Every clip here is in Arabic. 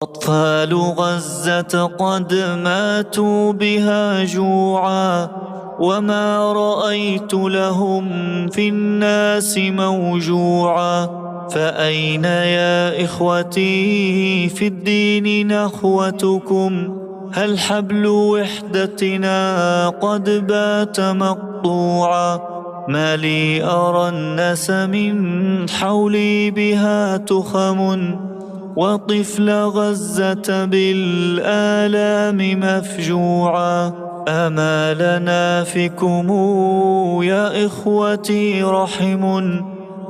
أطفال غزة قد ماتوا بها جوعا، وما رأيت لهم في الناس موجوعا. فأين يا إخوتي في الدين نخوتكم؟ هل حبل وحدتنا قد بات مقطوعا؟ ما لي أرى الناس من حولي بها تخم، وطفل غزة بالآلام مفجوعا. أما لنا فيكم يا إخوتي رحم،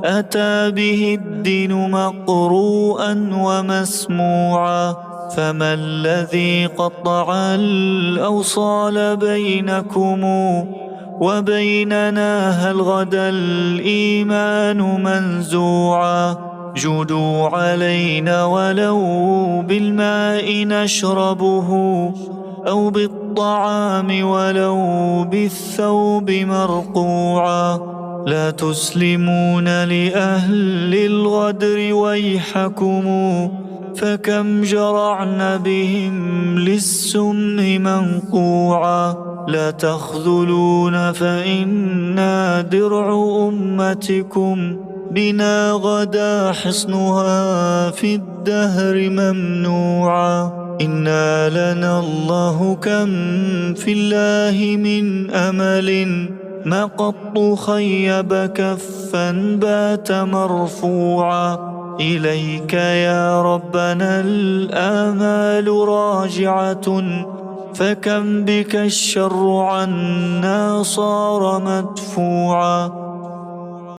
أتى به الدين مقروءا ومسموعا. فما الذي قطع الأوصال بينكم وبيننا؟ هل غدا الإيمان منزوعا؟ جودوا علينا ولو بالماء نشربه، أو بالطعام ولو بالثوب مرقوعا. لا تسلمون لأهل الغدر ويحكم، فكم جرعن بهم للسم منقوعا. لا تخذلون فإنا درع أمتكم، بنا غدا حصنها في الدهر ممنوعا. إنا لنا الله كم في الله من أمل، ما قط خيب كفا بات مرفوعا. إليك يا ربنا الآمال راجعة، فكم بك الشر عنا صار مدفوعا.